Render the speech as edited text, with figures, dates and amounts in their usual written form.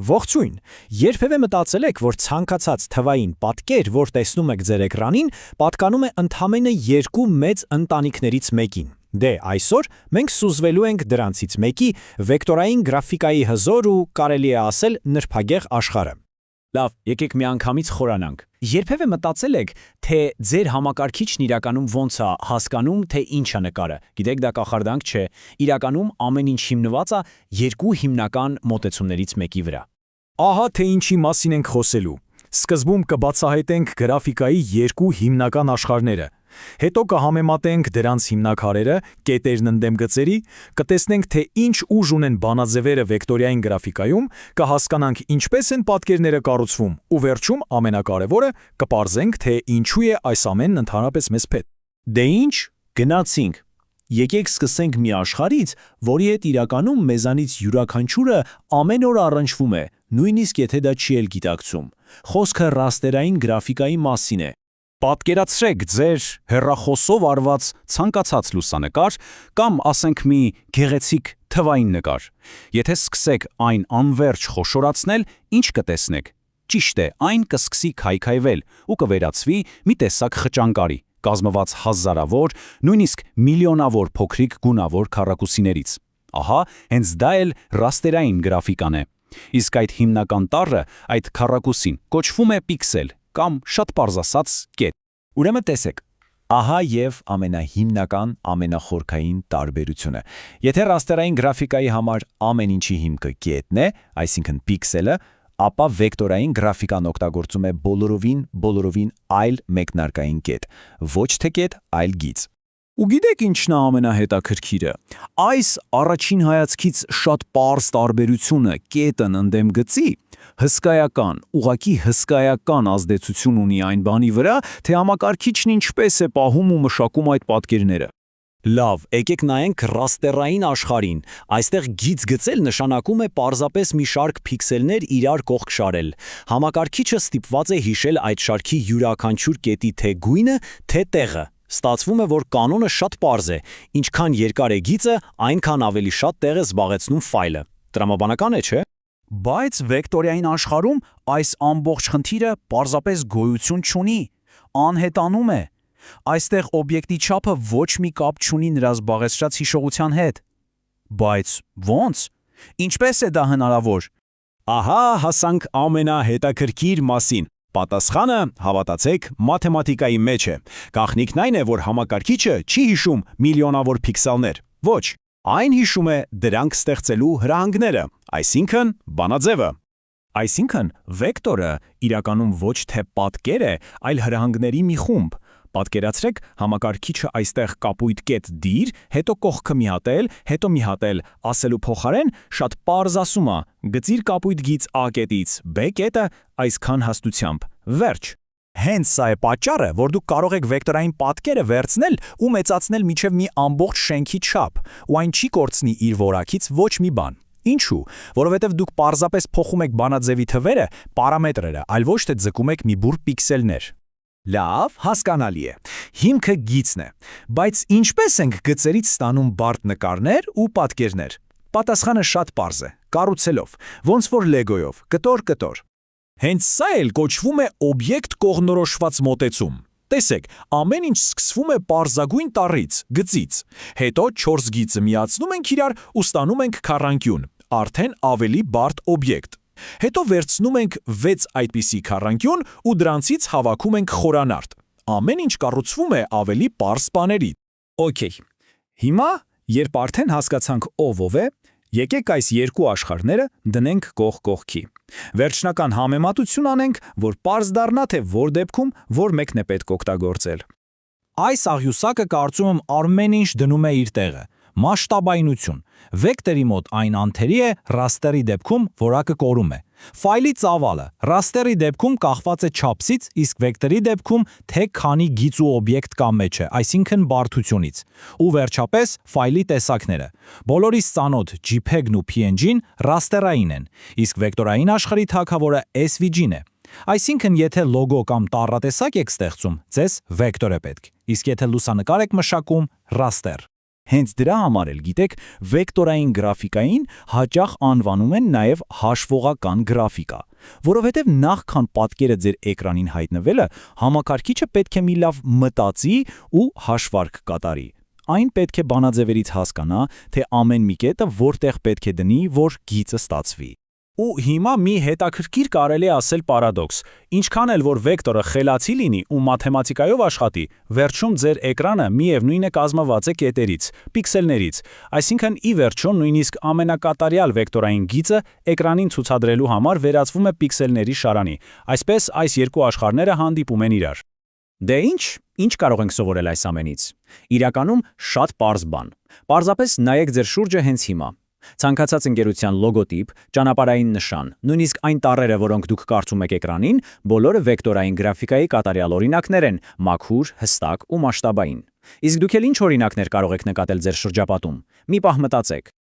Ողջույն։ Երբևէ մտածել եք, որ ցանկացած թվային պատկեր, որ տեսնում եք ձեր էկրանին, պատկանում է ընդամենը երկու մեծ ընտանիքներից մեկին։ Դե այսօր մենք սուզվելու ենք դրանցից մեկի վեկտորային գրաֆիկայի հզոր ու կարելի է ասել նրբագեղ աշխարհը։ Լավ, եկեք միանգամից խորանանք։ Երբևէ մտածել եք, թե ձեր համակարգիչն իրականում ոնց է հասկանում, թե ինչ է նկարը։ Գիտեք, դա կախարդանք չէ։ Իրականում ամեն ինչ հիմնված է երկու հիմնական մոտեցումներից մեկի վրա։ Ահա թե ինչի մասին ենք խոսելու։ Սկզբում կբացահայտենք գրաֆիկայի երկու հիմնական աշխարհները, հետո կհամեմատենք դրանց հիմնաքարերը, կետերն ընդդեմ գծերի, կտեսնենք, թե ինչ ուժ ունեն բանաձևերը վեկտորային գրաֆիկայում, կհասկանանք ինչպես են պատկերները կառուցվում, ու վերջում ամենակարևորը կպարզենք, թե ինչու է այս ամենն ընդհանրապես մեզ պետք։ Դե ինչ, գնացինք։ Եկեք սկսենք մի աշխարհից, որի հետ իրականում մեզանից յուրաքանչյուրը ամեն օր առնչվում է, նույնիսկ եթե դա չի էլ գիտակցում։ Խոսքը ռաստերային գրաֆիկայի մասին է։ Պատկերացրեք ձեր հեռախոսով արված ցանկացած լուսանկար կամ ասենք մի գեղեցիկ թվային նկար։ Եթե սկսեք այն անվերջ խոշորացնել, ինչ կտեսնեք։ Ճիշտ է, այն կսկսի քայքայվել ու կվերածվի մի տեսակ խճանկարի, կազմված հազարավոր, նույնիսկ միլիոնավոր փոքրիկ գունավոր քառակուսիներից։ Ահա, հենց դա էլ ռաստերային գրաֆիկան է։ Իսկ այդ հիմնական տառը, այդ քառակուսին, կոչվում է պիքսել կամ շատ պարզ ասած կետ։ Ուրեմն տեսեք, ահա եւ ամենահիմնական, ամենախորքային տարբերությունը։ Եթե ռաստերային գրաֆիկայի համար ամեն ինչի հիմքը կետն է, այսինքն պիքսելը, ապա վեկտորային գրաֆիկան օգտագործում է բոլորովին այլ մեկնարկային կետ, ոչ թե կետ, այլ գիծ։ Ու գիտեք ինչն է ամենահետաքրքիրը։ Այս առաջին հայացքից շատ պարզ տարբերությունը կետն ընդդեմ գծի հսկայական, ուղղակի հսկայական ազդեցություն ունի այն բանի վրա, թե համակարգիչն ինչպես է պահում ու մշակում այդ պատկերները։ Լավ, եկեք նայենք ռաստերային աշխարհին։ Այստեղ գիծ գծել նշանակում է պարզապես մի շարք փիքսելներ իրար կողք շարել։ Համակարգիչը ստիպված է հիշել այդ շարքի յուրաքանչյուր կետի թե գույնը, թե տեղը։ Ստացվում է, որ կանոնը շատ պարզ է։ Ինչքան երկար է գիծը, այնքան ավելի շատ տեղ է զբաղեցնում ֆայլը։ Տրամաբանական է, չէ՞։ Բայց վեկտորային աշխարհում այս ամբողջ խնդիրը պարզապես գոյություն չունի, անհետանում է։ Այստեղ օբյեկտի չափը ոչ մի կապ չունի նրա զբաղեցրած հիշողության հետ։ Բայց ո՞նց։ Ինչպես է դա հնարավոր։ Ահա հասանք ամենահետաքրքիր մասին։ Պատասխանը, հավատացեք, մաթեմատիկայի մեջ է։ Գաղտնիքն այն է, որ համակարգիչը չի հիշում միլիոնավոր փիքսելներ։ Ոչ, այն հիշում է դրանք ստեղծելու հրահանգները, այսինքն բանաձևը։ Այսինքն վեկտորը իրականում ոչ թե պատկեր է, այլ հրահանգների մի խումբ։ Պատկերացրեք, համակարգիչը այստեղ կապույտ կետ դիր, հետո կողքը մի հատ էլ, հետո մի հատ էլ, ասելու փոխարեն շատ պարզ ասում է. գծիր կապույտ գիծ A կետից B կետը այսքան հաստությամբ։ Վերջ։ Հենց սա է պատճառը, որ դուք կարող եք վեկտորային պատկերը վերցնել ու մեծացնել մինչև մի ամբողջ շենքի չափ, ու այն չի կորցնի իր որակից ոչ մի բան։ Ինչու՞։ Որովհետև դուք պարզապես փոխում եք բանաձևի թվերը, պարամետրերը, այլ ոչ թե ձգում եք մի բուր պիքսելներ։ Լավ, հասկանալի է։ Հիմքը գիծն է։ Բայց ինչպես ենք գծերից ստանում բարդ նկարներ ու պատկերներ։ Պատասխանը շատ պարզ է՝ կառուցելով, ոնց որ լեգոյով, կտոր։ Հենց սա էլ կոչվում է օբյեկտ կողմնորոշված մոտեցում։ Տեսեք, ամեն ինչ սկսվում է պարզագույն տառից, գծից։ Հետո 4 գիծը միացնում ենք իրար ու ստանում ենք քառանկյուն, արդեն ավելի բարդ օբյեկտ։ Հետո վերցնում ենք 6 այդպիսի քառանկյուն ու դրանցից հավաքում ենք խորանարդ։ Ամեն ինչ կառուցվում է ավելի պարզ բաներից։ Okay։ Հիմա, երբ արդեն հասկացանք ով է, եկեք այս երկու աշխարհները դնենք կողք կողքի։ Վերջնական համեմատություն անենք, որ պարզ դառնա, թե որ դեպքում որ մեկն է պետք օգտագործել։ Այս աղյուսակը կարծում եմ ամեն ինչ դնում է իր տեղը։ Մասշտաբայնություն։ Վեկտորի մոտ այն անթերի է, ռաստերի դեպքում որակը կորում է։ Ֆայլի ծավալը ռաստերի դեպքում կախված է չափսից, իսկ վեկտորի դեպքում թե քանի գիծ ու օբյեկտ կա մեջը, այսինքն բարդությունից։ Ու վերջապես ֆայլի տեսակները։ Բոլորիս ծանոթ JPEG-ն ու PNG-ն ռաստերային են, իսկ վեկտորային աշխարհի թագավորը SVG-ն է։ Այսինքն, եթե լոգո կամ տառատեսակ եք ստեղծում, ձեզ վեկտոր է պետք, իսկ եթե լուսանկար եք մշակում, ռաստեր։ Հենց դրա համար էլ գիտեք, վեկտորային գրաֆիկային հաճախ անվանում են նաև հաշվողական գրաֆիկա, որովհետև նախքան պատկերը ձեր էկրանին հայտնվելը, համակարգիչը պետք է մի լավ մտածի ու հաշվարկ կատարի։ Այն պետք է բանաձևերից հասկանա, թե ամեն մի կետը որտեղ պետք է դնի, որ գիծը ստացվի։ Ու հիմա մի հետաքրքիր կարելի ասել պարադոքս. ինչքան էլ որ վեկտորը խելացի լինի ու մաթեմատիկայով աշխատի, վերջում ձեր էկրանը միևնույն է կազմված է կետերից, պիքսելներից, այսինքն ի վերջո նույնիսկ ամենակատարյալ վեկտորային գիծը էկրանին ցուցադրելու համար վերածվում է պիքսելների շարանի, այսպես այս երկու աշխարհները հանդիպում են իրար։ Դե ինչ կարող ենք սովորել այս ամենից։ Իրականում շատ պարզ բան։ Պարզապես նայեք ձեր շուրջը հենց հիմա։ Ցանկացած ընկերության լոգոտիպ, ճանապարհային նշան, նույնիսկ այն տառերը, որոնք դուք կարդում եք էկրանին, բոլորը վեկտորային գրաֆիկայի կատարյալ օրինակներ են, մաքուր, հստակ ու մասշտաբային։ Իսկ դուք էլ ինչ օրինակներ կարող եք նկատել ձեր շրջապատում։ Մի պահ մտածեք։